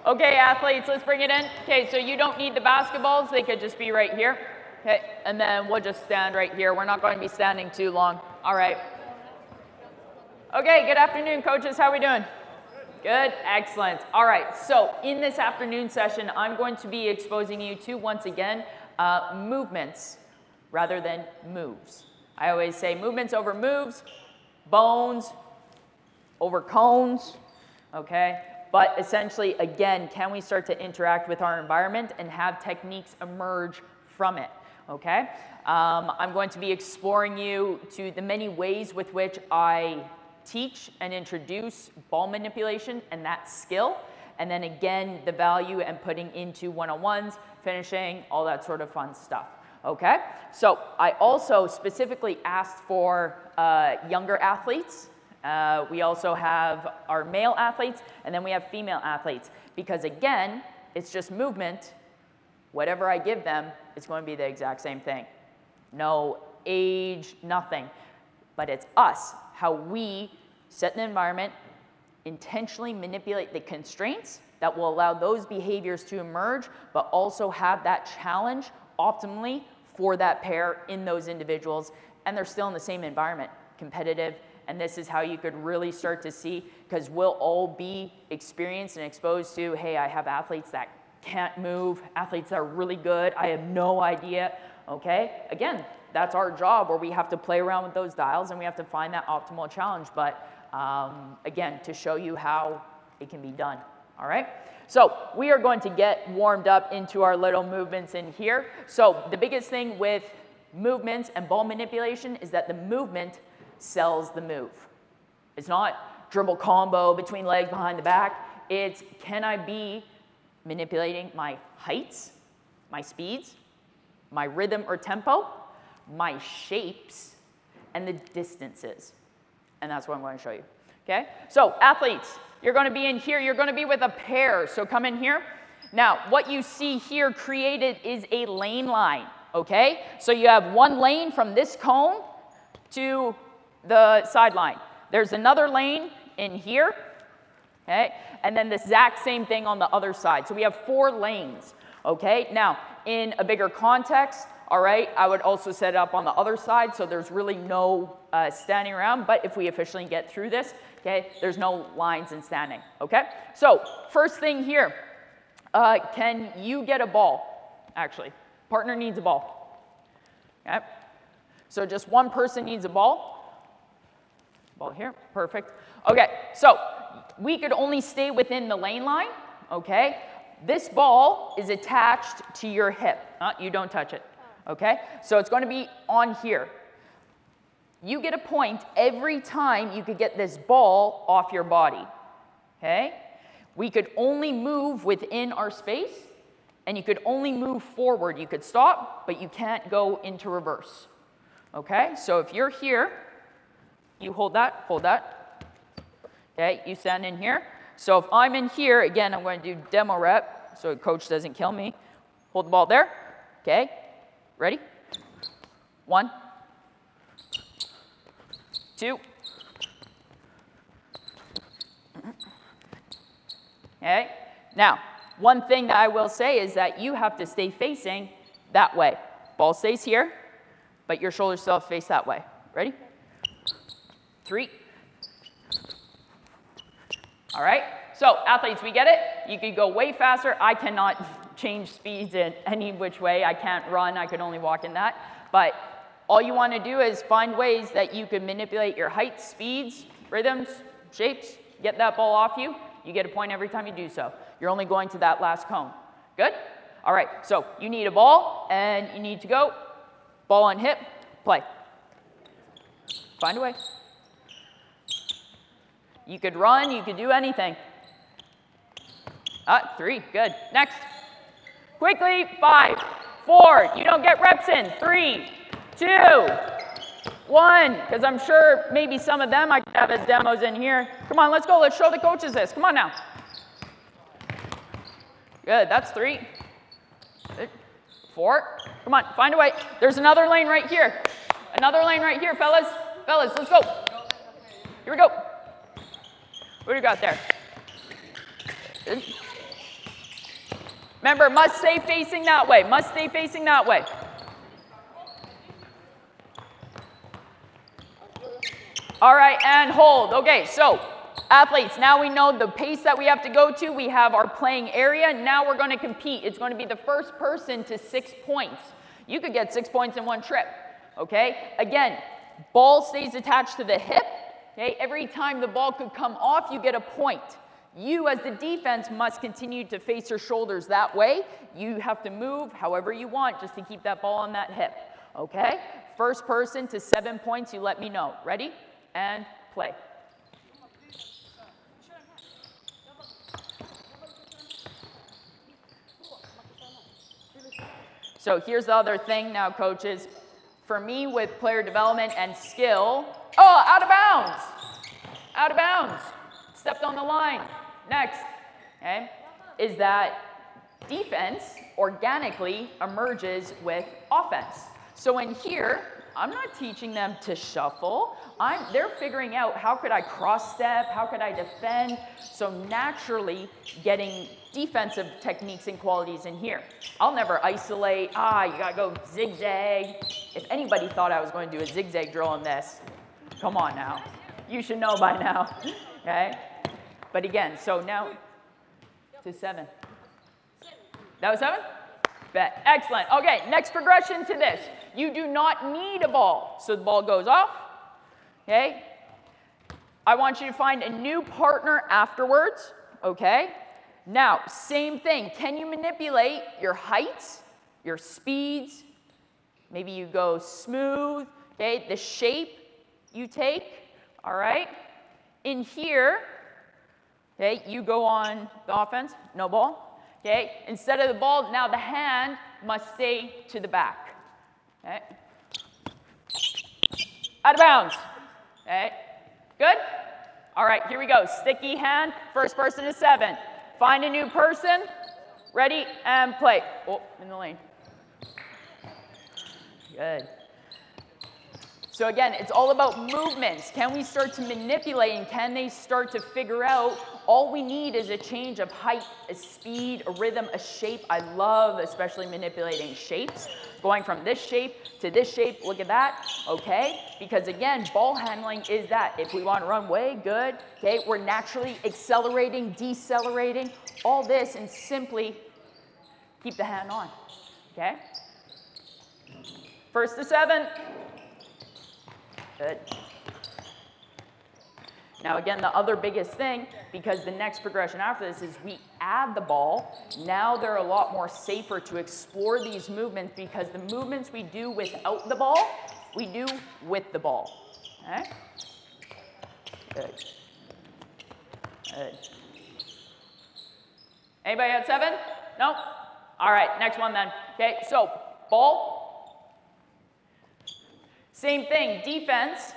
Okay, athletes, let's bring it in. Okay, so you don't need the basketballs. They could just be right here. Okay, and then we'll just stand right here. We're not going to be standing too long. All right. Okay, good afternoon, coaches. How are we doing? Good, excellent. All right, so in this afternoon session, I'm going to be exposing you to, once again, movements rather than moves. I always say movements over moves, bones over cones, okay? But essentially, again, can we start to interact with our environment and have techniques emerge from it, okay? I'm going to be exploring you to the many ways with which I teach and introduce ball manipulation and that skill, and then again, the value and putting into one-on-ones, finishing, all that sort of fun stuff, okay? So I also specifically asked for younger athletes. We also have our male athletes, and then we have female athletes, because again, it's just movement. Whatever I give them, it's going to be the exact same thing. No age, nothing. But it's us, how we set an environment, intentionally manipulate the constraints that will allow those behaviors to emerge, but also have that challenge optimally for that pair in those individuals, and they're still in the same environment, competitive. And this is how you could really start to see, because we'll all be experienced and exposed to, hey, I have athletes that can't move, athletes that are really good, I have no idea, okay? Again, that's our job, where we have to play around with those dials and we have to find that optimal challenge. But again, to show you how it can be done, all right? So we are going to get warmed up into our little movements in here. So the biggest thing with movements and ball manipulation is that the movement sells the move. It's not dribble combo between legs behind the back. It's, can I be manipulating my heights, my speeds, my rhythm or tempo, my shapes, and the distances. And that's what I'm going to show you, okay? So athletes, you're going to be in here. You're going to be with a pair, so come in here. Now, what you see here created is a lane line, okay? So you have one lane from this cone to the sideline. There's another lane in here, okay? And then the exact same thing on the other side. So we have 4 lanes, okay? Now, in a bigger context, all right, I would also set it up on the other side, so there's really no standing around. But if we officially get through this, okay, there's no lines and standing, okay? So first thing here, can you get a ball? Actually, partner needs a ball, okay? So just one person needs a ball. Ball here, perfect. Okay, so we could only stay within the lane line, okay? This ball is attached to your hip. You don't touch it, okay? So it's going to be on here. You get a point every time you could get this ball off your body, okay? We could only move within our space, and you could only move forward. You could stop, but you can't go into reverse, okay? So if you're here, you hold that, okay? You stand in here. So if I'm in here, again, I'm going to do demo rep so the coach doesn't kill me. Hold the ball there, okay? Ready? 1, 2. Okay? Now, one thing that I will say is that you have to stay facing that way. Ball stays here, but your shoulders still face that way. Ready? 3. All right? So, athletes, we get it? You could go way faster. I cannot change speeds in any which way. I can't run. I could only walk in that. But all you want to do is find ways that you can manipulate your heights, speeds, rhythms, shapes, get that ball off you. You get a point every time you do so. You're only going to that last cone. Good? All right, so you need a ball, and you need to go. Ball on hip, play. Find a way. You could run, you could do anything. 3, good. Next. Quickly, 5, 4, you don't get reps in. 3, 2, 1, because I'm sure maybe some of them I could have as demos in here. Come on, let's go, let's show the coaches this. Come on now. Good, that's 3. Good. 4, come on, find a way. There's another lane right here. Another lane right here, fellas. Fellas, let's go. Here we go. What do you got there? Good. Remember, must stay facing that way. Must stay facing that way. All right, and hold. Okay, so athletes, now we know the pace that we have to go to. We have our playing area. Now we're going to compete. It's going to be the first person to 6 points. You could get 6 points in one trip. Okay, again, ball stays attached to the hip. Okay, every time the ball could come off, you get a point. You, as the defense, must continue to face your shoulders that way. You have to move however you want just to keep that ball on that hip. Okay, first person to 7 points, you let me know. Ready? And play. So here's the other thing now, coaches. For me, with player development and skill, oh, out of bounds. Out of bounds. Stepped on the line. Next, okay, is that defense organically emerges with offense. So in here, I'm not teaching them to shuffle. They're figuring out how could I cross step, how could I defend. So naturally getting defensive techniques and qualities in here. I'll never isolate, you gotta go zigzag. If anybody thought I was going to do a zigzag drill on this, come on now. You should know by now, okay? But again, so now to 7. That was 7? Bet. Excellent. Okay, next progression to this. You do not need a ball. So the ball goes off. Okay? I want you to find a new partner afterwards. Okay? Now, same thing. Can you manipulate your heights, your speeds? Maybe you go smooth. Okay? The shape you take. All right? In here, okay, you go on the offense. No ball. Okay? Instead of the ball, now the hand must stay to the back. Okay. Out of bounds. Okay. Good? All right, here we go. Sticky hand, first person to 7. Find a new person. Ready and play. Oh, in the lane. Good. So again, it's all about movements. Can we start to manipulate and can they start to figure out all we need is a change of height, a speed, a rhythm, a shape. I love especially manipulating shapes. Going from this shape to this shape, look at that, okay? Because again, ball handling is that. If we want to run way, good, okay? We're naturally accelerating, decelerating, all this, and simply keep the hand on, okay? First to 7. Good. Now again, the other biggest thing, because the next progression after this is we add the ball. Now they're a lot more safer to explore these movements because the movements we do without the ball, we do with the ball. Okay? Good. Good. Anybody at 7? No? All right, next one then. Okay, so ball. Same thing, defense.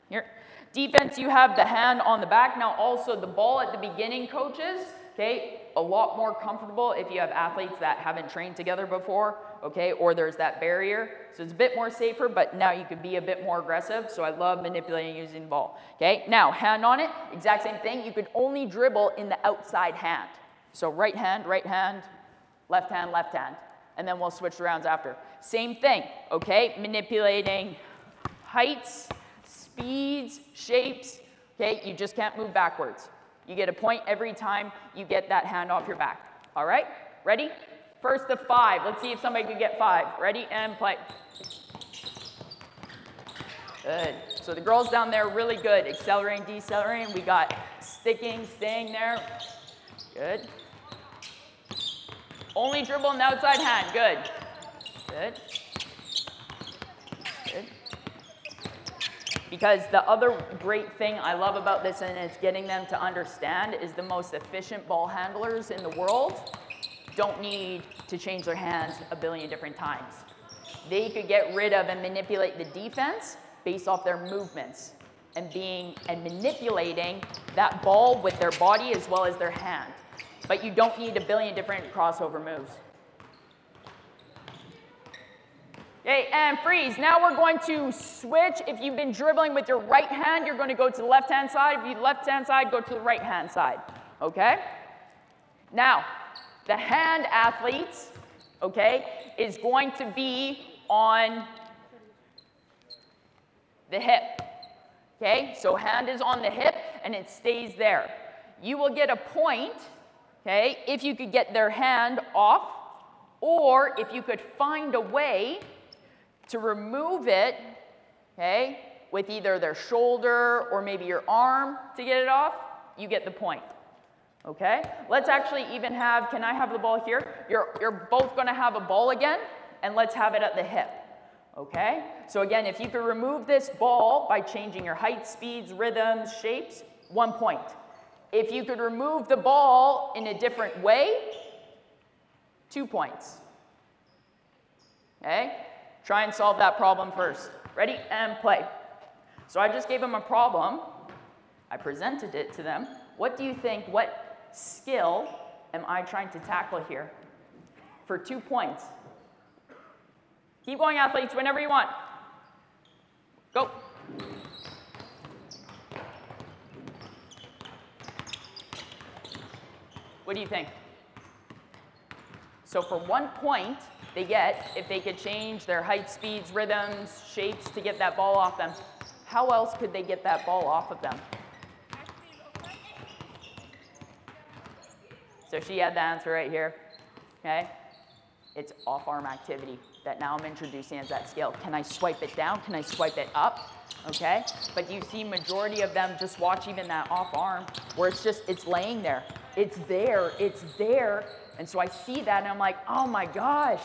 Here. Defense, you have the hand on the back. Now also the ball at the beginning, coaches, okay, a lot more comfortable if you have athletes that haven't trained together before, okay, or there's that barrier. So it's a bit more safer, but now you could be a bit more aggressive. So I love manipulating using the ball. Okay, now hand on it, exact same thing. You could only dribble in the outside hand. So right hand, left hand, and then we'll switch the rounds after. Same thing, okay, manipulating heights, speeds, shapes, okay? You just can't move backwards. You get a point every time you get that hand off your back. All right? Ready? First to 5. Let's see if somebody could get 5. Ready and play. Good. So the girls down there really good. Accelerating, decelerating. We got sticking, staying there. Good. Only dribble in the outside hand. Good. Good. Good. Because the other great thing I love about this, and it's getting them to understand, is the most efficient ball handlers in the world don't need to change their hands a billion different times. They could get rid of and manipulate the defense based off their movements and manipulating that ball with their body as well as their hand. But you don't need a billion different crossover moves. Okay, and freeze. Now we're going to switch. If you've been dribbling with your right hand, you're going to go to the left-hand side. If you left-hand side, go to the right-hand side. Okay? Now, The hand athletes, okay, is going to be on the hip. Okay, so hand is on the hip and it stays there. You will get a point, okay, if you could get their hand off, or if you could find a way to remove it, okay, with either their shoulder or maybe your arm to get it off, you get the point. Okay, let's actually even have, can I have the ball here? You're both going to have a ball again, and let's have it at the hip. Okay, so again, if you could remove this ball by changing your height, speeds, rhythms, shapes, 1 point. If you could remove the ball in a different way, 2 points. Okay, try and solve that problem first. Ready, and play. So I just gave them a problem. I presented it to them. What do you think, what skill am I trying to tackle here for 2 points? Keep going, athletes, whenever you want. Go. What do you think? So for 1 point, they get if they could change their height, speeds, rhythms, shapes to get that ball off them. How else could they get that ball off of them? So she had the answer right here, okay? It's off-arm activity that now I'm introducing as that skill. Can I swipe it down? Can I swipe it up? Okay? But you see majority of them just watch even that off-arm where it's just, it's laying there. It's there, it's there. And so I see that and I'm like, oh my gosh.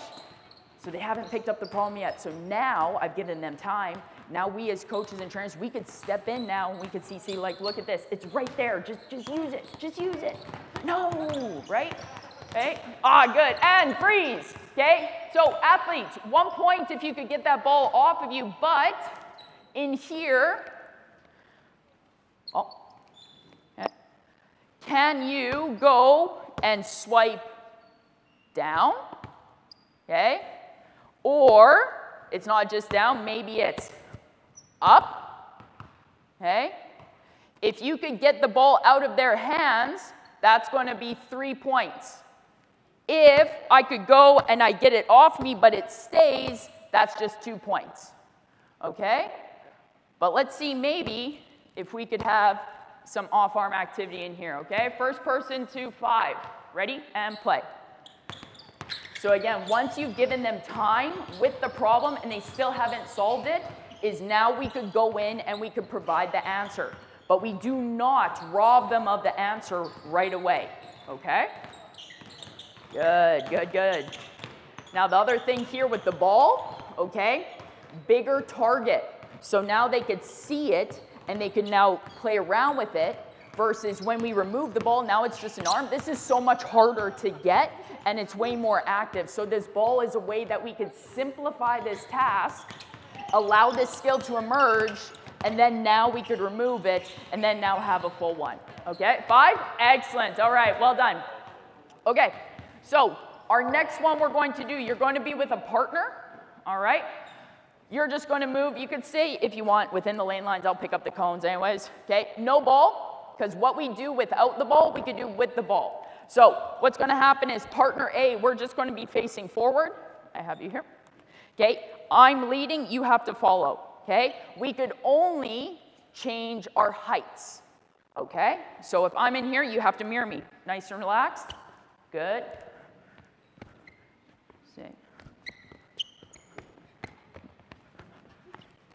So they haven't picked up the problem yet. So now I've given them time. Now we as coaches and trainers, we could step in now and we could see like, look at this. It's right there. Just use it. Just use it. No, right? Okay. Ah, good. And freeze. Okay. So athletes, 1 point if you could get that ball off of you. But in here, oh, okay. Can you go and swipe down? Okay. Or it's not just down, maybe it's up, okay? If you could get the ball out of their hands, that's going to be 3 points. If I could go and I get it off me, but it stays, that's just 2 points, okay? But let's see maybe if we could have some off-arm activity in here, okay? First person to 5. Ready? And play. So again, once you've given them time with the problem and they still haven't solved it, is now we could go in and we could provide the answer. But we do not rob them of the answer right away, okay? Good, good, good. Now the other thing here with the ball, okay, bigger target. So now they could see it and they can now play around with it versus when we remove the ball, now it's just an arm. This is so much harder to get and it's way more active. So this ball is a way that we could simplify this task, allow this skill to emerge, and then now we could remove it and then now have a full one. Okay, 5? Excellent. All right, well done. Okay, so our next one we're going to do, you're going to be with a partner, all right? You're just going to move. You could stay if you want within the lane lines. I'll pick up the cones anyways. Okay, no ball, because what we do without the ball, we could do with the ball. So what's going to happen is partner A, we're just going to be facing forward. I have you here. Okay, I'm leading, you have to follow. Okay, we could only change our heights. Okay, so if I'm in here, you have to mirror me. Nice and relaxed. Good.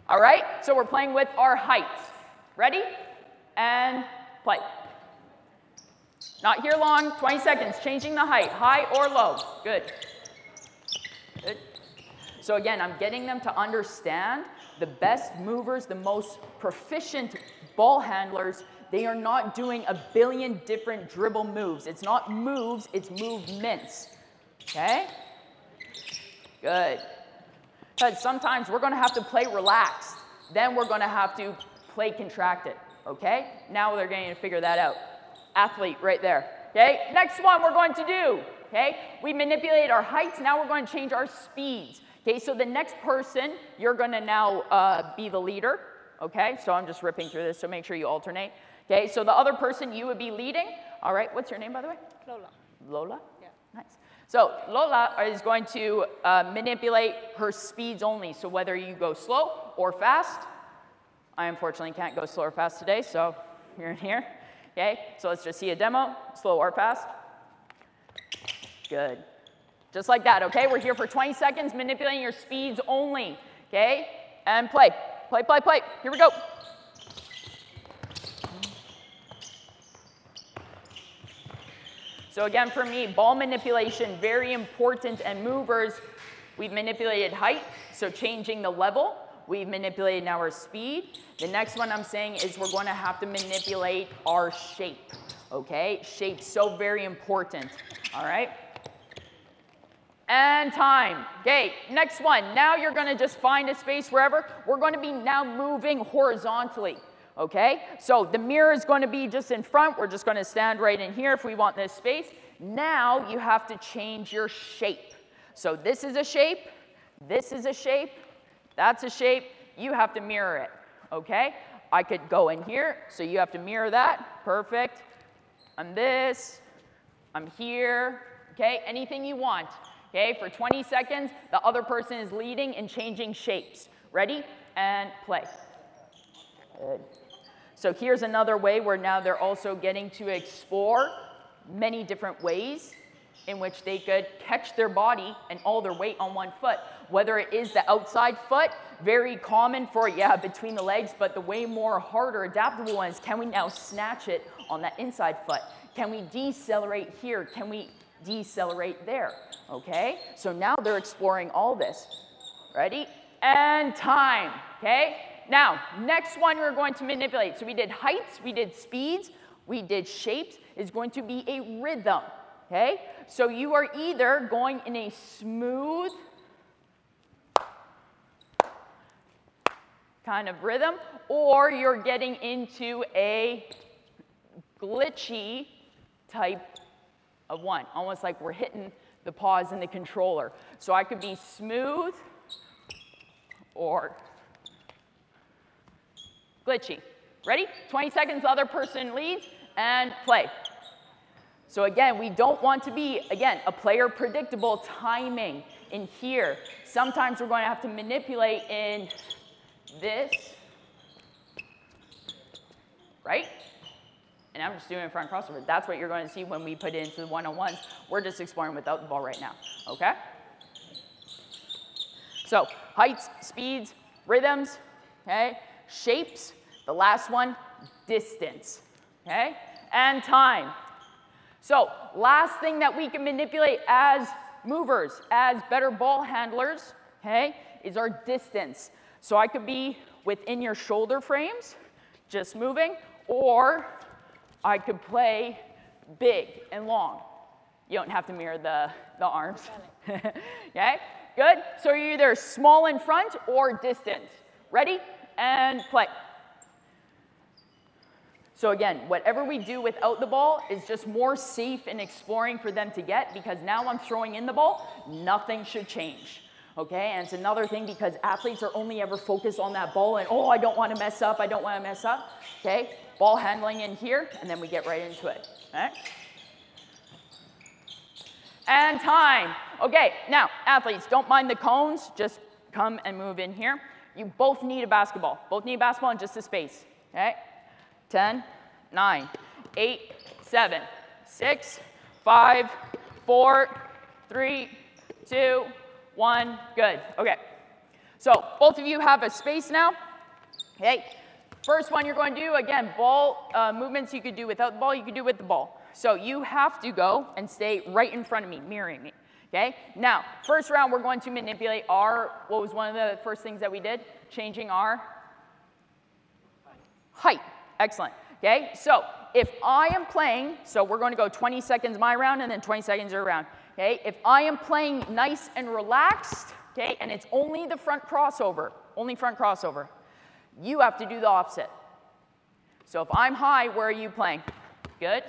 All right, so we're playing with our heights. Ready? And play. Not here long, 20 seconds, changing the height, high or low. Good. Good. So again, I'm getting them to understand the best movers, the most proficient ball handlers, they are not doing a billion different dribble moves. It's not moves, it's movements. Okay? Good. Because sometimes we're going to have to play relaxed. Then we're going to have to play contracted. Okay? Now they're going to figure that out. Athlete right there. Okay? Next one we're going to do. Okay? We manipulate our heights. Now we're going to change our speeds. Okay? So the next person, you're going to now be the leader. Okay? So I'm just ripping through this, so make sure you alternate. Okay? So the other person, you would be leading. All right? What's your name, by the way? Lola. Lola? Yeah. Nice. So Lola is going to manipulate her speeds only. So whether you go slow or fast, I unfortunately can't go slow or fast today, so you're in here. Okay, so let's just see a demo, slow or fast. Good. Just like that, okay? We're here for 20 seconds, manipulating your speeds only, okay? And play. Play, play, play. Here we go. So again, for me, ball manipulation, very important, and movers, we've manipulated height, so changing the level. We've manipulated now our speed. The next one I'm saying is we're going to have to manipulate our shape, okay? Shape, so very important, all right? And time. Okay, next one. Now you're going to just find a space wherever. We're going to be now moving horizontally, okay? So the mirror is going to be just in front. We're just going to stand right in here if we want this space. Now you have to change your shape. So this is a shape. This is a shape. That's a shape. You have to mirror it, okay? I could go in here, so you have to mirror that. Perfect. I'm this. I'm here. Okay, anything you want. Okay, for 20 seconds, the other person is leading and changing shapes. Ready? And play. Good. So here's another way where now they're also getting to explore many different ways in which they could catch their body and all their weight on one foot. Whether it is the outside foot, very common for, yeah, between the legs, but the way more harder adaptable one is, can we now snatch it on that inside foot? Can we decelerate here? Can we decelerate there? Okay, so now they're exploring all this. Ready? And time, okay? Now, next one we're going to manipulate. So we did heights, we did speeds, we did shapes. Is going to be a rhythm, okay? So you are either going in a smooth kind of rhythm, or you're getting into a glitchy type of one, almost like we're hitting the pause in the controller. So I could be smooth or glitchy. Ready? 20 seconds, the other person leads, and play. So again, we don't want to be, again, a player predictable timing in here. Sometimes we're going to have to manipulate in this, right? And I'm just doing it front crossover. That's what you're going to see when we put it into the one-on-ones. We're just exploring without the ball right now, okay? So heights, speeds, rhythms, okay? Shapes. The last one, distance, okay? And time. So last thing that we can manipulate as movers, as better ball handlers, okay, is our distance. So I could be within your shoulder frames, just moving, or I could play big and long. You don't have to mirror the arms. Okay, good. So you're either small in front or distant. Ready? And play. So again, whatever we do without the ball is just more safe in exploring for them to get, because now I'm throwing in the ball, nothing should change. Okay, and it's another thing because athletes are only ever focused on that ball and, oh, I don't want to mess up, I don't want to mess up. Okay, ball handling in here, and then we get right into it. All right? And time. Okay, now, athletes, don't mind the cones, just come and move in here. You both need a basketball. Both need a basketball in just a space. Okay? 10, 9, 8, 7, 6, 5, 4, 3, 2, 1. Good. Okay. So both of you have a space now. Okay. First one you're going to do, again, ball movements you could do without the ball, you could do with the ball. So you have to go and stay right in front of me, mirroring me. Okay. Now, first round, we're going to manipulate our, what was one of the first things that we did? Changing our height. Excellent. Okay. So if I am playing, so we're going to go 20 seconds my round and then 20 seconds your round. Okay. If I am playing nice and relaxed, okay, and it's only the front crossover, you have to do the opposite. So if I'm high, where are you playing? Good.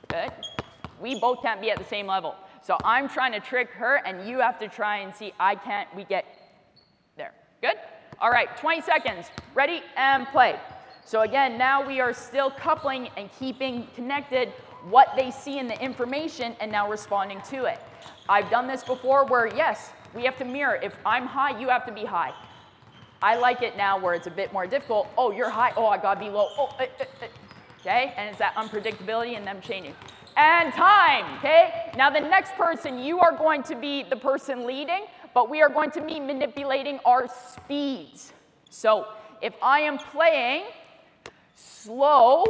Good. We both can't be at the same level. So I'm trying to trick her, and you have to try and see, we get there. Good? All right, 20 seconds. Ready and play. So again, now we are still coupling and keeping connected what they see in the information and now responding to it. I've done this before where, yes, we have to mirror. If I'm high, you have to be high. I like it now where it's a bit more difficult. Oh, you're high. Oh, I gotta be low. Oh, okay? And it's that unpredictability and them changing. And time, okay? Now the next person, you are going to be the person leading, but we are going to be manipulating our speeds. So if I am playing slow,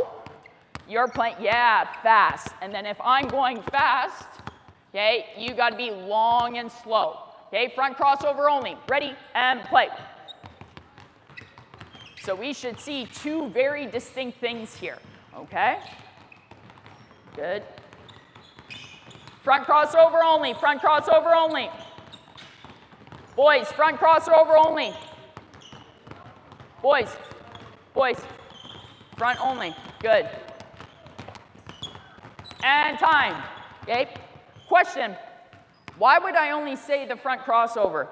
you're playing, yeah, fast. And then if I'm going fast, okay, you gotta be long and slow. Okay, front crossover only. Ready, and play. So we should see two very distinct things here, okay? Good. Front crossover only, front crossover only. Boys, front crossover only. Boys, boys, front only, good. And time, okay? Question, why would I only say the front crossover?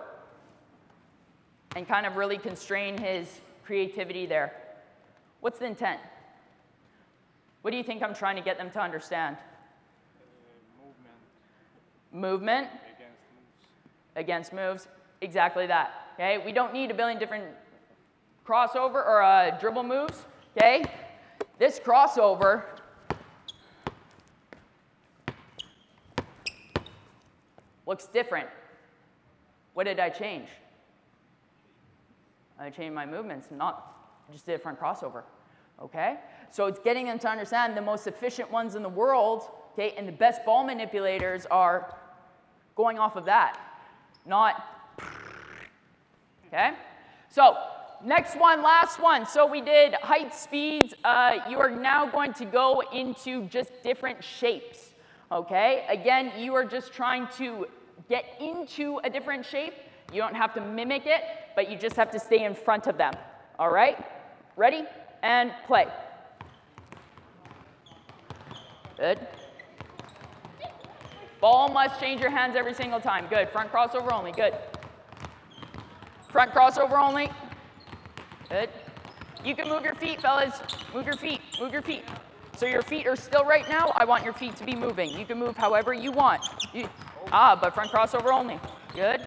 And kind of really constrain his creativity there. What's the intent? What do you think I'm trying to get them to understand? Movement. Against moves. Exactly that. Okay, we don't need a billion different crossover or dribble moves. Okay, this crossover looks different. What did I change? I changed my movements, not just did a front crossover. Okay, so it's getting them to understand the most efficient ones in the world. Okay, and the best ball manipulators are going off of that, not. Okay, so next one, last one. So we did height, speeds. You are now going to go into just different shapes. Okay, again, you are just trying to get into a different shape. You don't have to mimic it, but you just have to stay in front of them. All right, ready, and play. Good. Ball must change your hands every single time. Good. Front crossover only. Good. Front crossover only. Good. You can move your feet, fellas. Move your feet. Move your feet. So your feet are still right now. I want your feet to be moving. You can move however you want. But front crossover only. Good.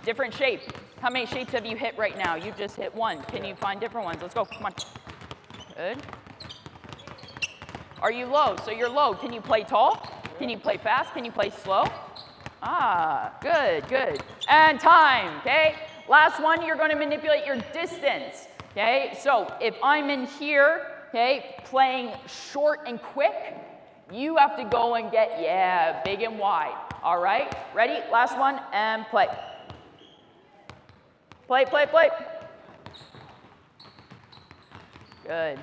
Different shape. How many shapes have you hit right now? You just hit one. Can you find different ones? Let's go. Come on. Good. Are you low? So you're low. Can you play tall? Can you play fast? Can you play slow? Good, good. And time, okay? Last one, you're going to manipulate your distance, okay? So if I'm in here, okay, playing short and quick, you have to go and get, yeah, big and wide. All right? Ready? Last one, and play. Play, play, play. Good.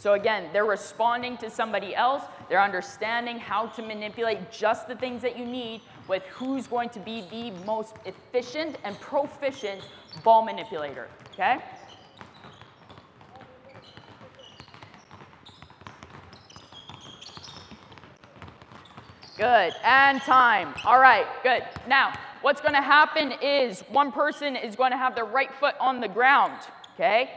So again, they're responding to somebody else. They're understanding how to manipulate just the things that you need with who's going to be the most efficient and proficient ball manipulator, okay? Good, and time. All right, good. Now, what's going to happen is one person is going to have their right foot on the ground, okay?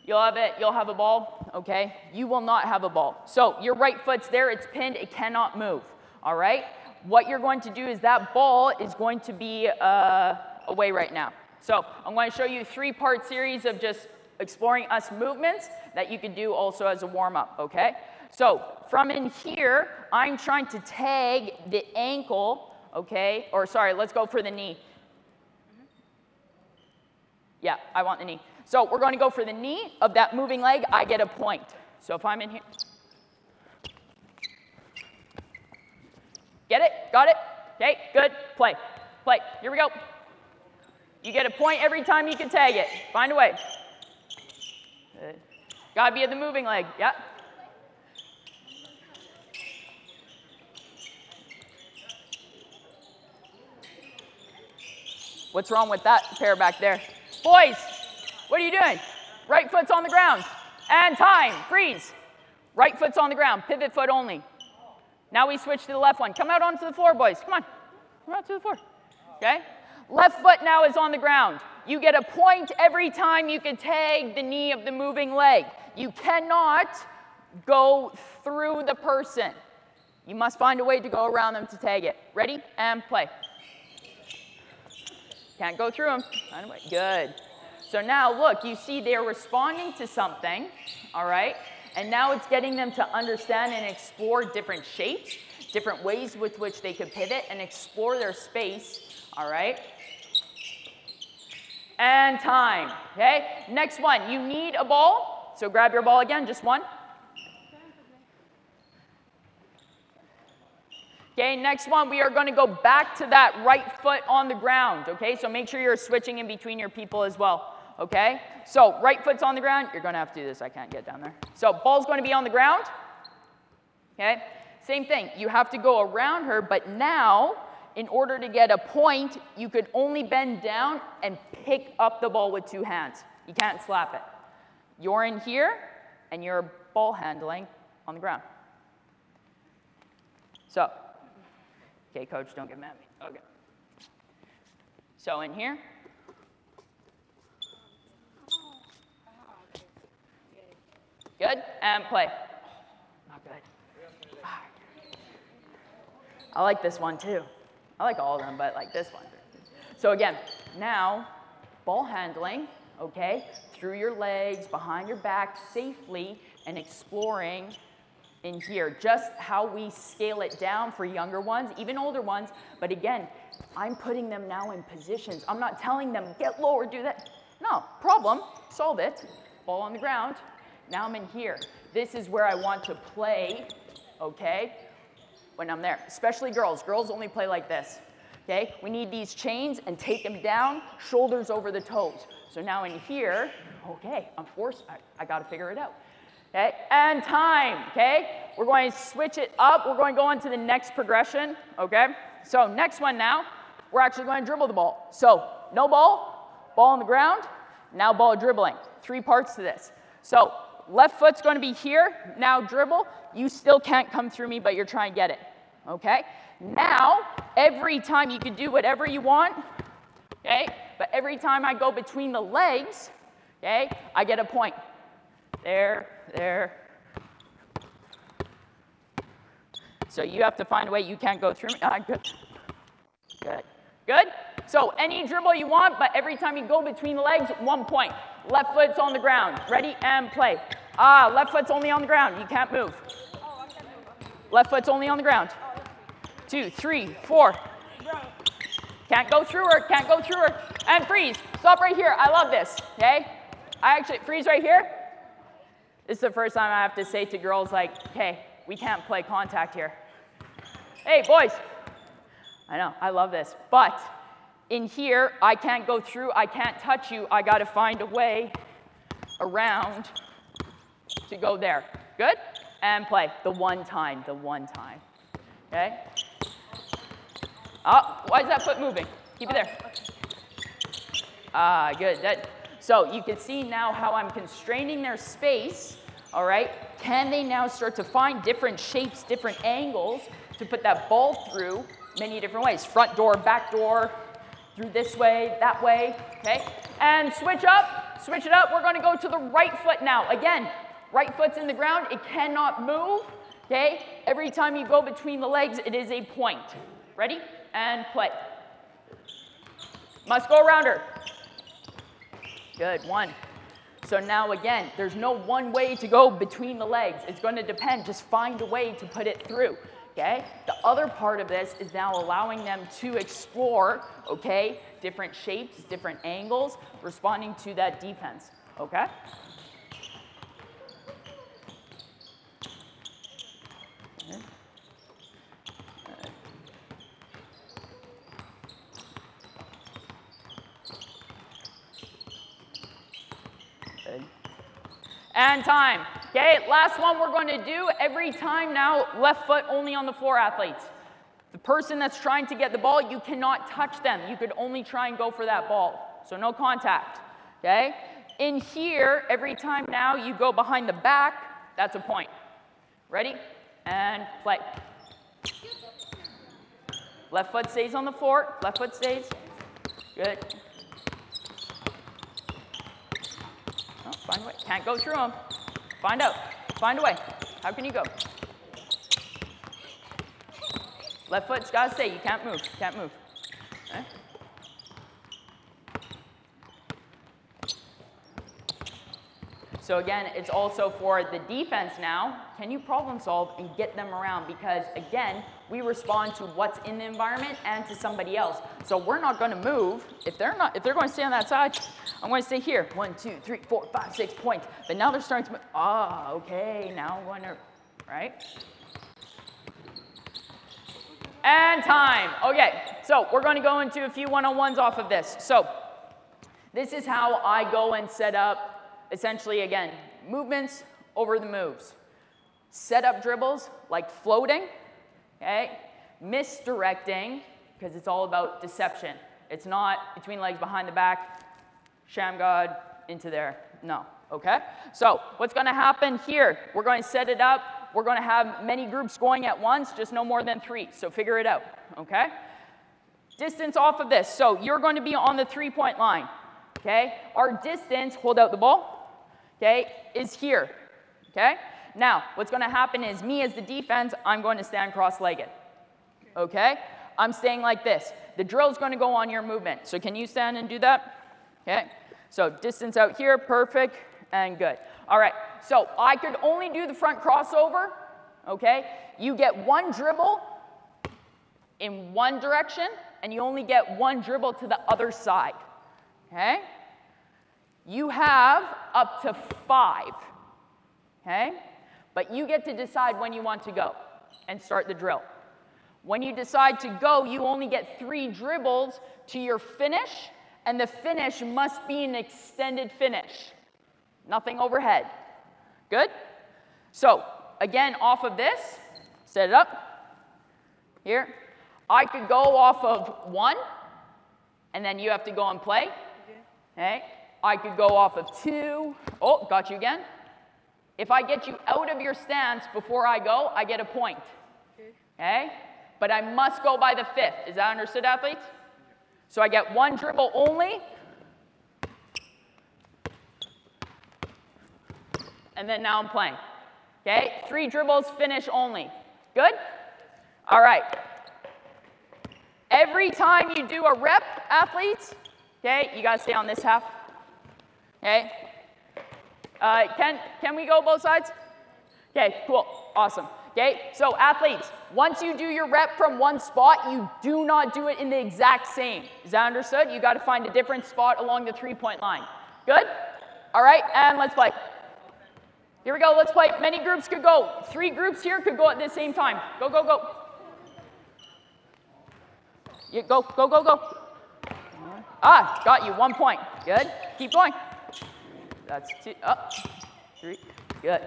You'll have a ball, okay? You will not have a ball. So your right foot's there, it's pinned, it cannot move, all right? What you're going to do is that ball is going to be away right now. So I'm going to show you a 3-part series of just exploring us movements that you can do also as a warm-up, okay? So from in here, I'm trying to tag the ankle, okay? Or sorry, let's go for the knee. Yeah, I want the knee. So we're going to go for the knee of that moving leg. I get a point. So if I'm in here. Get it? Got it? Okay, good. Play. Play. Here we go. You get a point every time you can tag it. Find a way. Good. Got to be at the moving leg. Yeah. What's wrong with that pair back there? Boys, what are you doing? Right foot's on the ground. And time. Freeze. Right foot's on the ground. Pivot foot only. Now we switch to the left one. Come out onto the floor, boys. Come on. Come out to the floor. Okay? Left foot now is on the ground. you get a point every time you can tag the knee of the moving leg. You cannot go through the person. You must find a way to go around them to tag it. Ready? And play. Can't go through them. Find a way. Good. So now, look, you see they're responding to something, all right? And now it's getting them to understand and explore different shapes, different ways with which they could pivot and explore their space, all right? And time, okay? Next one, you need a ball. So grab your ball again, just one. Okay, next one, we are going to go back to that right foot on the ground, okay? So make sure you're switching in between your people as well, okay? So right foot's on the ground. You're going to have to do this. I can't get down there. So ball's going to be on the ground, okay? Same thing. You have to go around her, but now, in order to get a point, you could only bend down and pick up the ball with two hands. You can't slap it. You're in here, and you're ball handling on the ground. So, okay, coach, don't get mad at me. Okay. So in here. Good, and play. Not good. I like this one too. I like all of them, but like this one. So again, now, ball handling, okay, through your legs, behind your back, safely, and exploring in here, just how we scale it down for younger ones, even older ones, but again, I'm putting them now in positions. I'm not telling them, get lower, do that. No, problem, solve it, ball on the ground. Now I'm in here. This is where I want to play, okay, when I'm there, especially girls. Girls only play like this, okay? We need these chains and take them down, shoulders over the toes. So now in here, okay, I'm forced, I gotta figure it out. Okay, and time, okay? We're going to switch it up. We're going to go on to the next progression, okay? So next one now, we're actually going to dribble the ball. So no ball, ball on the ground, now ball dribbling. 3 parts to this. So left foot's going to be here, now dribble. You still can't come through me, but you're trying to get it, okay? Now, every time you can do whatever you want, okay? But every time I go between the legs, okay, I get a point. There. So you have to find a way. You can't go through me. Good. So any dribble you want, but every time you go between the legs, 1 point. Left foot's on the ground. Ready, and play. Left foot's only on the ground. You can't move. Left foot's only on the ground. 2, 3, 4. Can't go through her. And freeze. Stop right here. I love this, okay? I actually, freeze right here. This is the first time I have to say to girls like, hey, we can't play contact here. Hey, boys. I know, I love this. But in here, I can't go through, I can't touch you. I got to find a way around to go there. Good? And play. The one time. Okay? Why is that foot moving? Keep it there. Good. So you can see now how I'm constraining their space, all right? Can they now start to find different shapes, different angles to put that ball through many different ways? Front door, back door, through this way, that way, okay? And switch it up. We're going to go to the right foot now. Again, right foot's in the ground. It cannot move, okay? Every time you go between the legs, it is a point. Ready? And play. Must go around her. Good, 1. So now again, there's no one way to go between the legs. It's going to depend. Just find a way to put it through, okay? The other part of this is now allowing them to explore, okay, different shapes, different angles, responding to that defense, okay? And time. Okay, last one we're going to do. Every time now, left foot only on the floor, athletes. The person that's trying to get the ball, you cannot touch them. You could only try and go for that ball. So no contact. Okay? In here, every time now you go behind the back, that's a point. Ready? And play. Left foot stays on the floor. Left foot stays. Good. Find a way. Can't go through them. Find out. Find a way. How can you go? Left foot's got to stay. You can't move. Can't move. Okay? So again, it's also for the defense now. Can you problem solve and get them around? Because again, we respond to what's in the environment and to somebody else. So we're not going to move. If they're going to stay on that side, I'm going to stay here. 1, 2, 3, 4, 5, 6 points. But now they're starting to move. Ah, okay. Now I'm going to, right? And time. Okay. So we're going to go into a few one-on-ones off of this. So this is how I go and set up. Essentially, again, movements over the moves. Set up dribbles like floating, okay? Misdirecting, because it's all about deception. It's not between legs behind the back, Shamgod into there. No, okay? So what's going to happen here? We're going to set it up. We're going to have many groups going at once, just no more than 3. So figure it out, okay? Distance off of this. So you're going to be on the 3-point line, okay? Our distance, hold out the ball. Okay, is here, okay? Now, what's going to happen is me as the defense, I'm going to stand cross-legged, okay? I'm staying like this. The drill's going to go on your movement. So can you stand and do that? Okay, so distance out here, perfect, and good. All right, so I could only do the front crossover, okay? You get 1 dribble in one direction, and you only get 1 dribble to the other side, okay? You have up to 5, okay? But you get to decide when you want to go and start the drill. When you decide to go, you only get 3 dribbles to your finish, and the finish must be an extended finish. Nothing overhead. Good? So, again, off of this, set it up. Here. I could go off of 1, and then you have to go and play. Okay? I could go off of 2. Oh, got you again. If I get you out of your stance before I go, I get a point. Okay? But I must go by the 5th. Is that understood, athletes? So I get 1 dribble only. And then now I'm playing. Okay? 3 dribbles, finish only. Good? All right. Every time you do a rep, athletes, okay, you got to stay on this half. Okay? Can we go both sides? Okay, cool, awesome. Okay, so athletes, once you do your rep from one spot, you do not do it in the exact same. Is that understood? You got to find a different spot along the 3-point line. Good? All right, and let's play. Here we go, let's play. Many groups could go. 3 groups here could go at the same time. Go, go, go. You go, go, go, go. Ah, got you, 1 point. Good, keep going. That's 2, up, 3, good.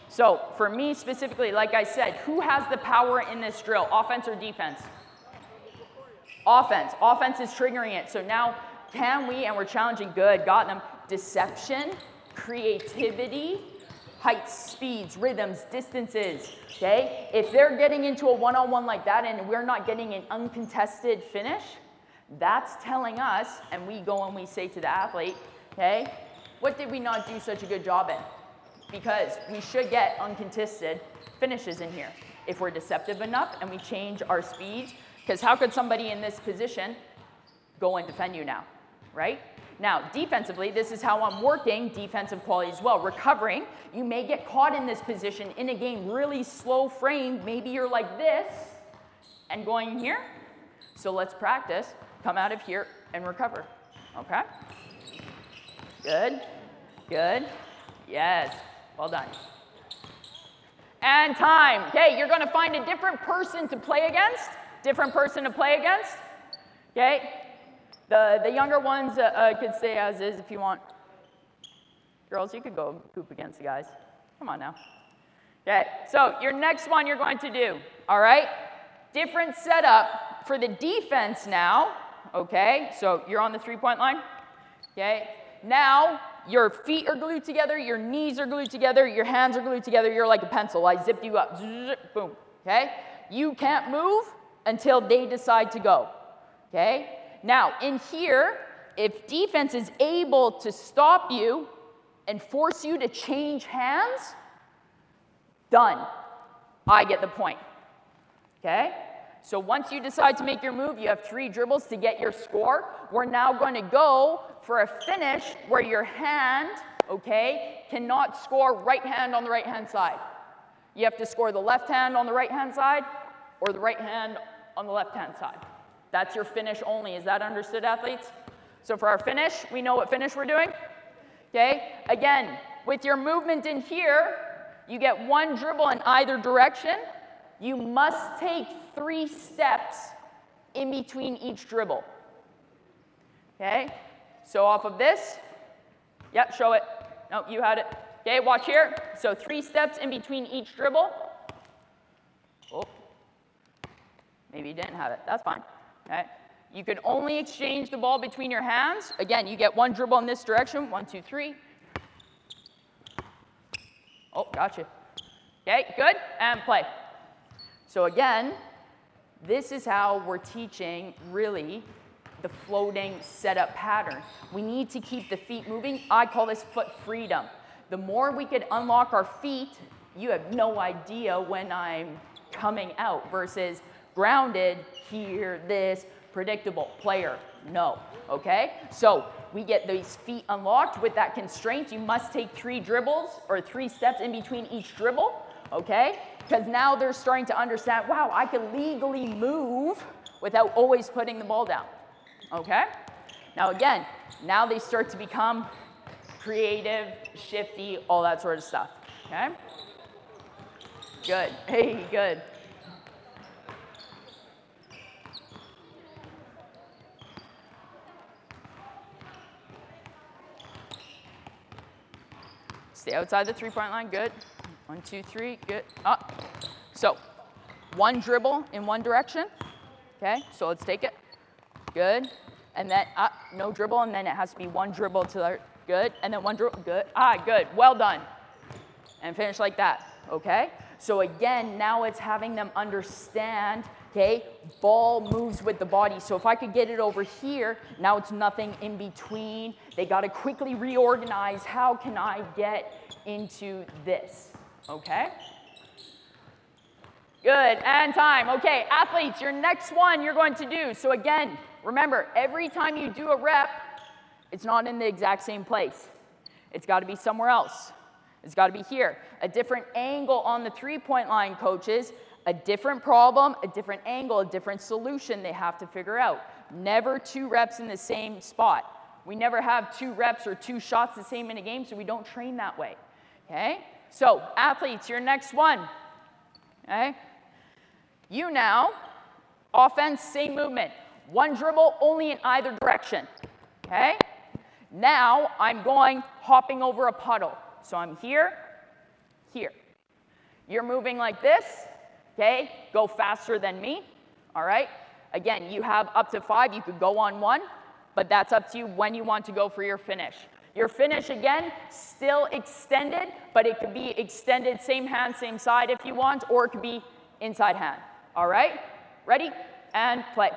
So for me specifically, like I said, who has the power in this drill, offense or defense? Offense. Offense is triggering it. So now can we, and we're challenging, good, got them, deception, creativity, heights, speeds, rhythms, distances, okay? If they're getting into a one-on-one like that and we're not getting an uncontested finish, that's telling us, and we go and we say to the athlete, okay, what did we not do such a good job in? Because we should get uncontested finishes in here. If we're deceptive enough and we change our speeds, because how could somebody in this position go and defend you now, right? Now, defensively, this is how I'm working defensive quality as well. Recovering, you may get caught in this position in a game, really slow frame. Maybe you're like this and going here. So let's practice. Come out of here and recover, okay? Good, good, yes, well done. And time, okay, you're gonna find a different person to play against, okay? The younger ones could stay as is if you want. Girls, you could go hoop against the guys. Come on now. Okay, so your next one you're going to do, all right? Different setup for the defense now. Okay, so you're on the 3-point line, okay? Now, your feet are glued together, your knees are glued together, your hands are glued together, you're like a pencil. I zipped you up, boom, okay? You can't move until they decide to go, okay? Now, in here, if defense is able to stop you and force you to change hands, done. I get the point. Okay? So once you decide to make your move, you have 3 dribbles to get your score. We're now going to go for a finish where your hand, okay, cannot score right hand on the right-hand side. You have to score the left hand on the right-hand side or the right hand on the left-hand side. That's your finish only. Is that understood, athletes? So for our finish, we know what finish we're doing. Okay? Again, with your movement in here, you get 1 dribble in either direction. You must take 3 steps in between each dribble. Okay? So off of this, yep, show it. No, you had it. Okay, watch here. So 3 steps in between each dribble. Oh, maybe you didn't have it. That's fine. Okay? You can only exchange the ball between your hands. Again, you get 1 dribble in this direction. 1, 2, 3. Oh, gotcha. Okay, good. And play. So again, this is how we're teaching, really, the floating setup pattern. We need to keep the feet moving. I call this foot freedom. The more we could unlock our feet, you have no idea when I'm coming out versus grounded, here, this, predictable, player, no, okay? So we get these feet unlocked with that constraint. You must take 3 dribbles or 3 steps in between each dribble, okay? Because now they're starting to understand, wow, I can legally move without always putting the ball down, okay? Now again, now they start to become creative, shifty, all that sort of stuff, okay? Good, hey, good. Stay outside the 3-point line, good. 1, 2, 3, good, up. So, 1 dribble in one direction, okay? So let's take it, good. And then up, no dribble, and then it has to be 1 dribble to the, good. And then 1 dribble, good, good, well done. And finish like that, okay? So again, now it's having them understand, okay, ball moves with the body. So if I could get it over here, now it's nothing in between. They got to quickly reorganize. How can I get into this, okay? Good, and time. Okay, athletes, your next one you're going to do. So again, remember, every time you do a rep, it's not in the exact same place. It's got to be somewhere else. It's got to be here. A different angle on the 3-point line, coaches. A different problem, a different angle, a different solution they have to figure out. Never 2 reps in the same spot. We never have 2 reps or 2 shots the same in a game, so we don't train that way. Okay? So, athletes, your next one. Okay? You now, offense, same movement. 1 dribble only in either direction. Okay? Now, I'm going hopping over a puddle. So I'm here, here. You're moving like this, okay? Go faster than me, all right? Again, you have up to 5. You could go on 1, but that's up to you when you want to go for your finish. Your finish, again, still extended, but it could be extended same hand, same side if you want, or it could be inside hand, all right? Ready? And play.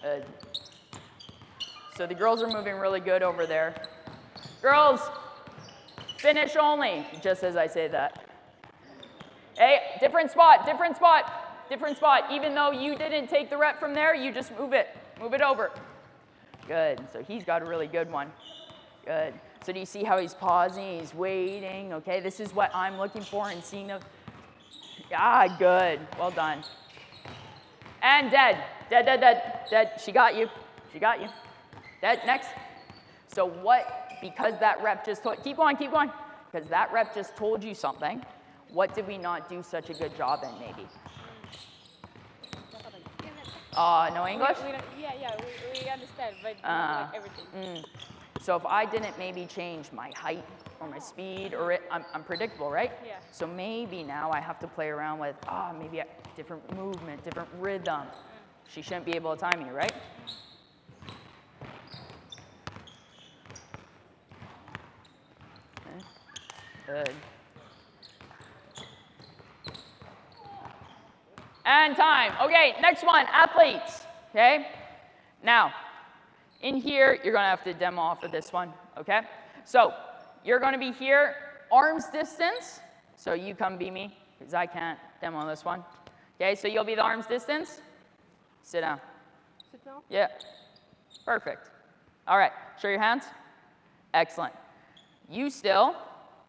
Good. So the girls are moving really good over there. Girls, finish only, just as I say that. Hey, different spot, different spot, different spot. Even though you didn't take the rep from there, you just move it over. Good, so he's got a really good one. Good. So do you see how he's pausing, he's waiting? Okay, this is what I'm looking for and seeing the, good, well done. And dead, dead. She got you, Dead, next. So what, because that rep just told, keep going, because that rep just told you something, what did we not do such a good job in, maybe? No English? We understand, but like everything. So if I didn't maybe change my height or my speed, or I'm predictable, right? Yeah. So maybe now I have to play around with, maybe a different movement, different rhythm. She shouldn't be able to time me, right? Good. And time. Okay, next one, athletes. Okay? Now, in here, you're going to have to demo off of this one. Okay? So, you're going to be here, arms distance. So, you come be me, because I can't demo this one. Okay, so you'll be the arms distance. Sit down. Sit down? Yeah. Perfect. All right, show your hands. Excellent. You still,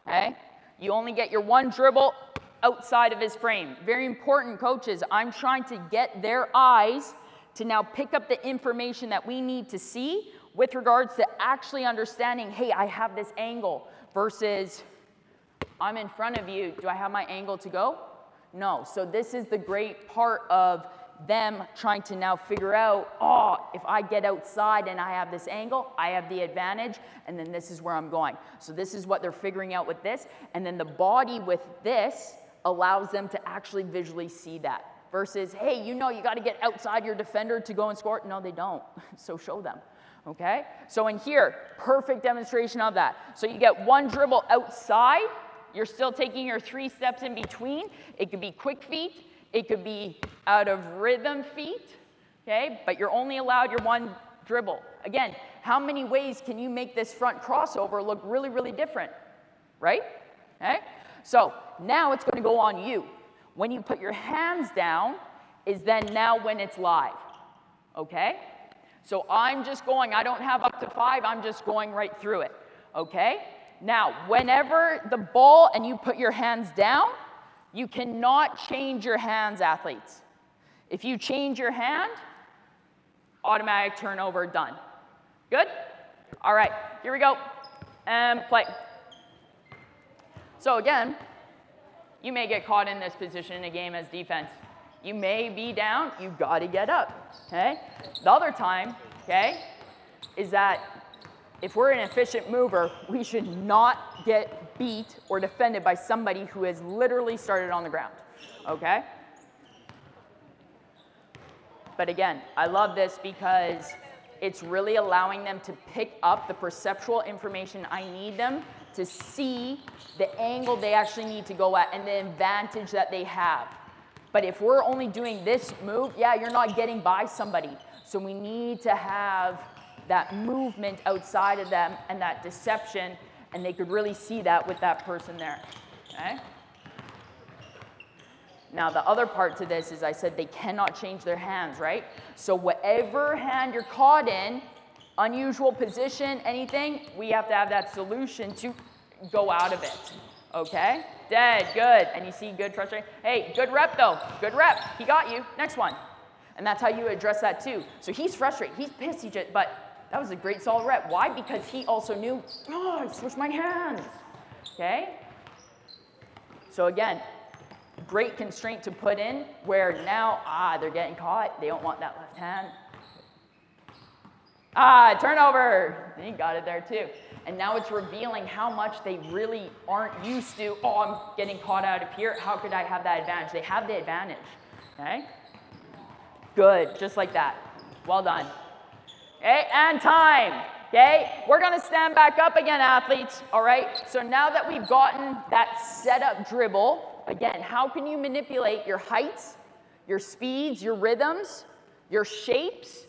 okay? You only get your one dribble outside of his frame. Very important, coaches. I'm trying to get their eyes to now pick up the information that we need to see with regards to actually understanding, hey, I have this angle versus I'm in front of you. Do I have my angle to go? No. So this is the great part of them trying to now figure out, oh, if I get outside and I have this angle, I have the advantage, and then this is where I'm going. So this is what they're figuring out with this, and then the body with this allows them to actually visually see that. Versus, hey, you know you got to get outside your defender to go and score. No, they don't. So show them. Okay? So in here, perfect demonstration of that. So you get one dribble outside. You're still taking your 3 steps in between. It could be quick feet. It could be out of rhythm feet. Okay? But you're only allowed your one dribble. Again, how many ways can you make this front crossover look really, really different? Right? Okay? So now it's going to go on you. When you put your hands down is then now when it's live, okay? So I'm just going, I don't have up to 5, I'm just going right through it, okay? Now, whenever the ball and you put your hands down, you cannot change your hands, athletes. If you change your hand, automatic turnover, done. Good? All right, here we go, and play. So again, you may get caught in this position in a game as defense. You may be down, you've got to get up, okay? The other time, okay, is that if we're an efficient mover, we should not get beat or defended by somebody who has literally started on the ground, okay? But again, I love this because it's really allowing them to pick up the perceptual information I need them to see the angle they actually need to go at and the advantage that they have. But if we're only doing this move, yeah, you're not getting by somebody. So we need to have that movement outside of them and that deception, and they could really see that with that person there, okay? Now, the other part to this is I said they cannot change their hands, right? So whatever hand you're caught in, unusual position, anything, we have to have that solution to go out of it, okay? Dead, good, and you see good frustration. Hey, good rep though, good rep, he got you, next one. And that's how you address that too. So he's frustrated, he's pissed, but that was a great solid rep. Why? Because he also knew, oh, I switched my hands, okay? So again, great constraint to put in where now, they're getting caught, they don't want that left hand. Turnover. He got it there too. And now it's revealing how much they really aren't used to, oh, I'm getting caught out of here. How could I have that advantage? They have the advantage, okay? Good, just like that. Well done. Okay, and time, okay? We're gonna stand back up again, athletes, all right? So now that we've gotten that setup dribble, again, how can you manipulate your heights, your speeds, your rhythms, your shapes,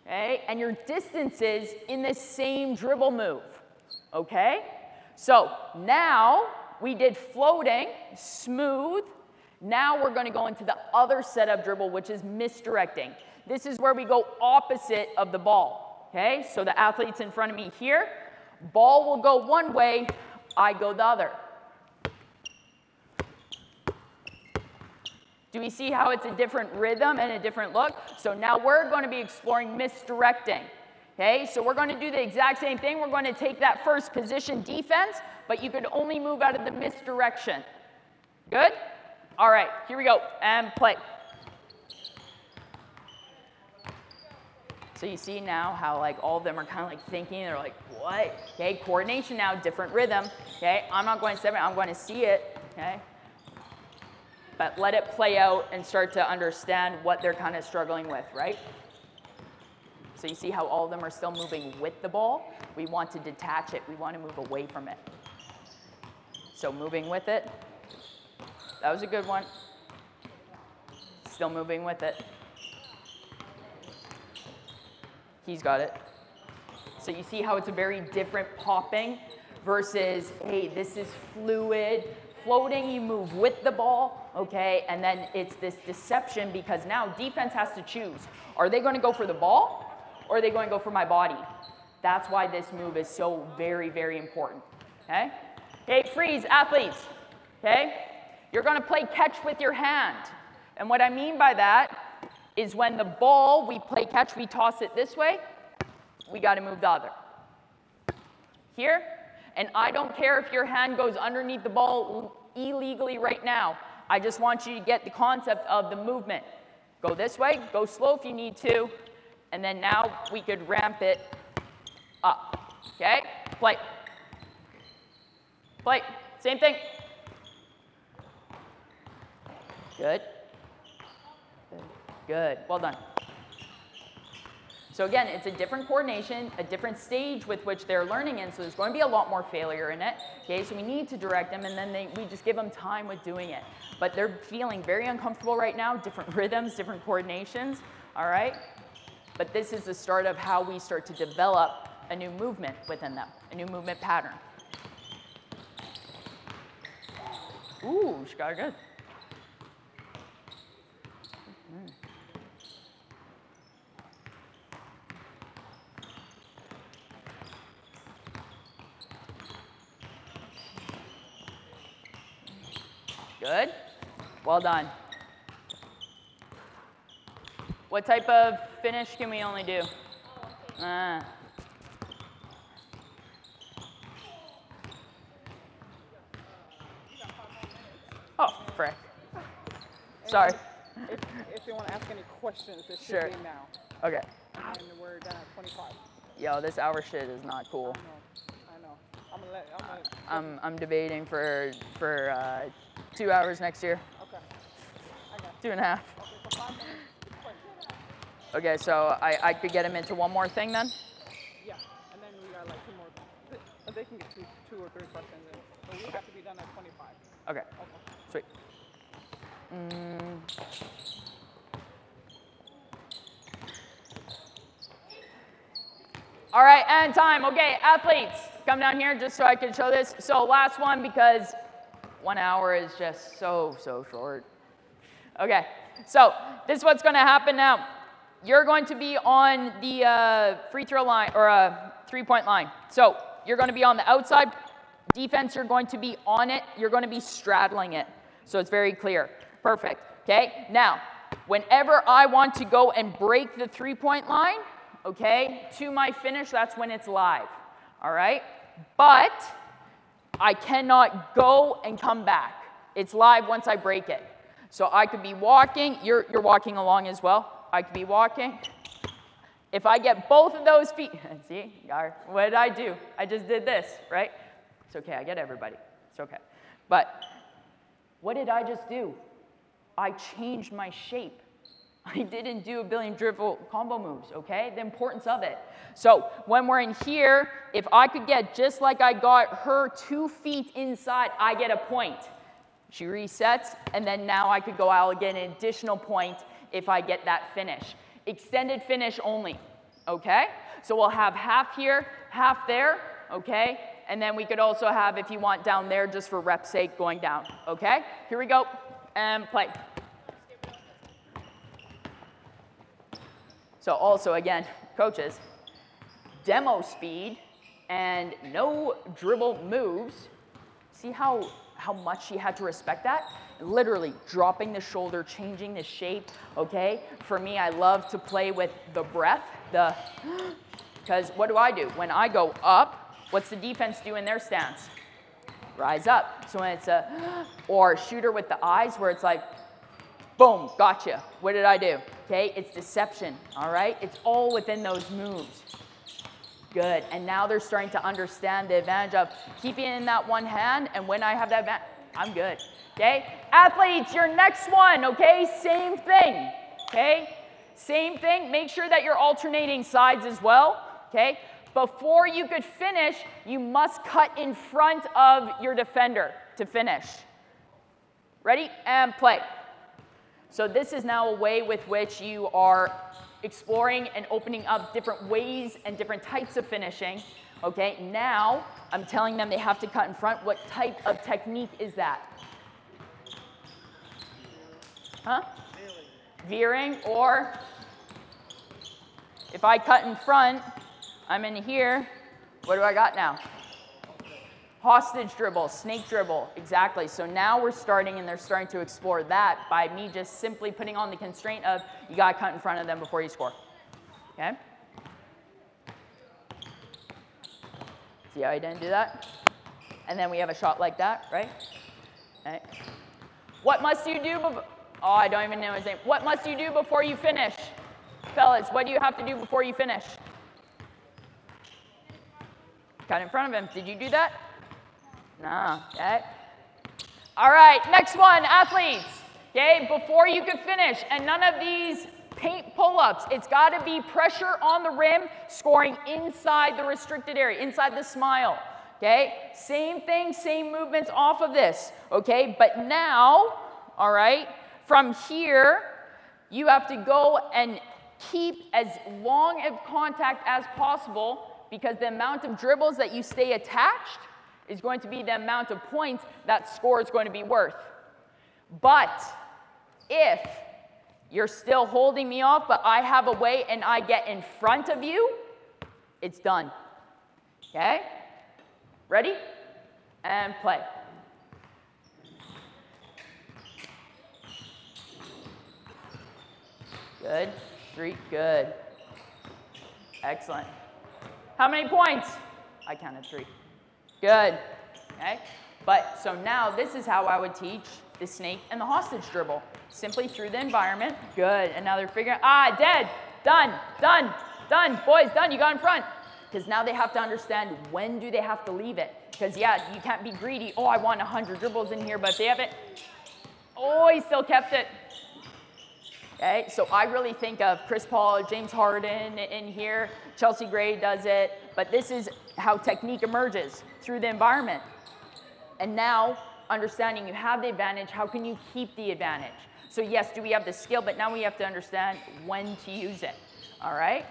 okay, and your distances in this same dribble move, okay? So now we did floating, smooth. Now we're going to go into the other setup dribble, which is misdirecting. This is where we go opposite of the ball, okay? So the athlete's in front of me here. Ball will go one way, I go the other. Do we see how it's a different rhythm and a different look? So now we're going to be exploring misdirecting. Okay, so we're going to do the exact same thing. We're going to take that first position defense, but you could only move out of the misdirection. Good? All right, here we go, and play. So you see now how like all of them are kind of like thinking, they're like, what? Okay, coordination now, different rhythm. Okay, I'm not going to 7, I'm going to see it. Okay. But let it play out and start to understand what they're kind of struggling with, right? So you see how all of them are still moving with the ball? We want to detach it. We want to move away from it. So moving with it. That was a good one. Still moving with it. He's got it. So you see how it's a very different popping versus, hey, this is fluid. Floating, you move with the ball, okay? And then it's this deception because now defense has to choose. Are they going to go for the ball or are they going to go for my body? That's why this move is so very, very important, okay? Okay, freeze, athletes, okay? You're going to play catch with your hand. And what I mean by that is when the ball, we play catch, we toss it this way, we got to move the other. Here. And I don't care if your hand goes underneath the ball illegally right now. I just want you to get the concept of the movement. Go this way, go slow if you need to, and then now we could ramp it up. Okay? Play. Play. Same thing. Good. Good. Well done. So again, it's a different coordination, a different stage with which they're learning in, so there's going to be a lot more failure in it. Okay, so we need to direct them, and then we just give them time with doing it. But they're feeling very uncomfortable right now, different rhythms, different coordinations, all right? But this is the start of how we start to develop a new movement within them, a new movement pattern. Ooh, she got it good. Good. Well done. What type of finish can we only do? Oh, frick. Sorry. If you want to ask any questions, it should Sure. be now. Okay. And we're done at 25. Yo, this hour shit is not cool. I know. I'm debating for 2 hours next year. Okay. I got 2.5. Okay, so 5 minutes. Okay, so I could get him into one more thing then? Yeah, and then we got like 2 more. But they can get 2 or 3 questions in. But we have to be done at 25. Okay, Okay. sweet. All right, and time. Okay, athletes, come down here just so I can show this. So last one because 1 hour is just so short. Okay, so this is what's going to happen now. You're going to be on the free throw line or three-point line. So you're going to be on the outside. Defense, you're going to be on it. You're going to be straddling it. So it's very clear. Perfect. Okay, now, whenever I want to go and break the three-point line, okay, to my finish, that's when it's live. All right? But I cannot go and come back. It's live once I break it. So I could be walking. You're walking along as well. I could be walking. If I get both of those feet, see, what did I do? I just did this, right? It's okay, I get everybody. It's okay. But what did I just do? I changed my shape. I didn't do a billion dribble combo moves, okay? The importance of it. So when we're in here, if I could get just like I got her 2 feet inside, I get a point. She resets, and then now I could go out and get an additional point if I get that finish. Extended finish only, okay? So we'll have half here, half there, okay? And then we could also have, if you want, down there just for rep's sake, going down, okay? Here we go, and play. So also, again, coaches, demo speed and no dribble moves. See how much she had to respect that? Literally dropping the shoulder, changing the shape, okay? For me, I love to play with the breath, because what do? When I go up, what's the defense do in their stance? Rise up. So when it's or shooter with the eyes where it's like, boom, gotcha. What did I do? Okay, it's deception, all right? It's all within those moves. Good, and now they're starting to understand the advantage of keeping it in that one hand, and when I have that advantage, I'm good, okay? Athletes, your next one, okay? Same thing, okay? Same thing, make sure that you're alternating sides as well, okay? Before you could finish, you must cut in front of your defender to finish. Ready? And play. So this is now a way with which you are exploring and opening up different ways and different types of finishing. Okay, now I'm telling them they have to cut in front. What type of technique is that? Huh? Veering, or if I cut in front, I'm in here, what do I got now? Hostage dribble, snake dribble, exactly. So now we're starting, and they're starting to explore that by me just simply putting on the constraint of you got to cut in front of them before you score. Okay? See how I didn't do that? And then we have a shot like that, right? Okay. What must you do? Oh, I don't even know his name. What must you do before you finish? Fellas, what do you have to do before you finish? Cut in front of him. Did you do that? No. Okay. All right, next one, athletes. Okay, before you can finish, and none of these paint pull-ups, it's got to be pressure on the rim, scoring inside the restricted area, inside the smile. Okay, same thing, same movements off of this. Okay, but now, all right, from here, you have to go and keep as long of contact as possible, because the amount of dribbles that you stay attached is going to be the amount of points that score is going to be worth. But if you're still holding me off, but I have a way and I get in front of you, it's done. Okay? Ready? And play. Good. 3. Good. Excellent. How many points? I counted 3. Good. Okay? But so now this is how I would teach the snake and the hostage dribble. Simply through the environment. Good. And now they're figuring, dead. Done. Done. Done. Boys, done. You got in front. Because now they have to understand when do they have to leave it. Because, yeah, you can't be greedy. Oh, I want 100 dribbles in here, but if they have it, oh, he still kept it. Okay, so I really think of Chris Paul, James Harden in here. Chelsea Gray does it. But this is how technique emerges through the environment. And now, understanding you have the advantage, how can you keep the advantage? So yes, do we have the skill, but now we have to understand when to use it. All right?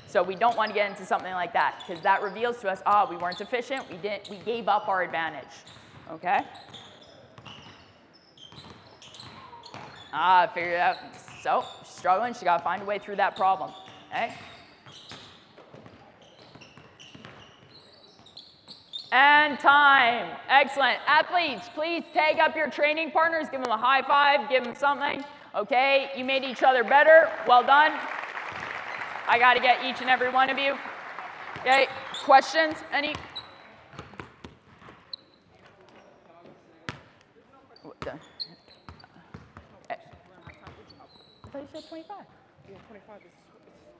So we don't want to get into something like that, because that reveals to us, we weren't efficient, we gave up our advantage. Okay? I figured it out. So, she's struggling, she got to find a way through that problem. Okay? And time. Excellent. Athletes, please tag up your training partners, give them a high five, give them something. Okay, you made each other better. Well done. I got to get each and every one of you. Okay, questions? Any? I thought you said 25. Yeah, 25 is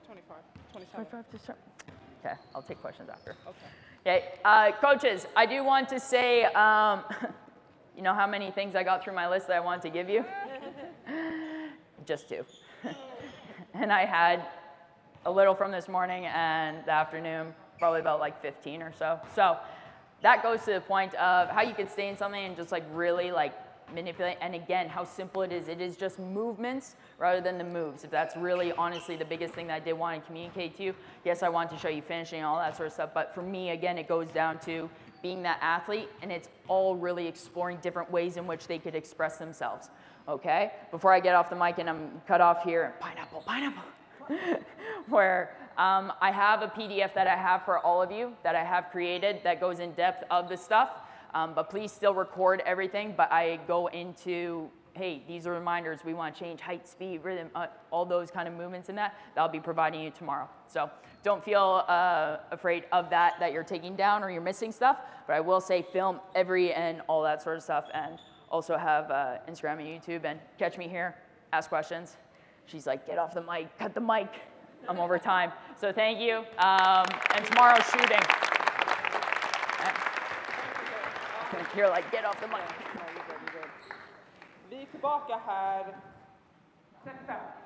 25. 27. 25 to start. Okay, I'll take questions after. Okay. Okay, coaches, I do want to say, you know how many things I got through my list that I wanted to give you? Just 2. And I had a little from this morning and the afternoon, probably about like 15 or so. So that goes to the point of how you can stay in something and just like really like manipulate. And again, how simple it is. It is just movements rather than the moves. If that's really honestly the biggest thing that I did want to communicate to you. Yes, I want to show you finishing and all that sort of stuff. But for me, again, it goes down to being that athlete, and it's all really exploring different ways in which they could express themselves. Okay? Before I get off the mic and I'm cut off here, pineapple. Where I have a PDF that I have for all of you that I have created that goes in depth of the stuff. But please still record everything. But I go into, hey, these are reminders. We want to change height, speed, rhythm, all those kind of movements in that. I'll be providing you tomorrow. So don't feel afraid of that you're taking down or you're missing stuff. But I will say film every and all that sort of stuff. And also have Instagram and YouTube. And catch me here. Ask questions. She's like, get off the mic. Cut the mic. I'm over time. So thank you. And tomorrow's shooting. You're like, get off the mic. No, you're good. Vi är tillbaka här 35.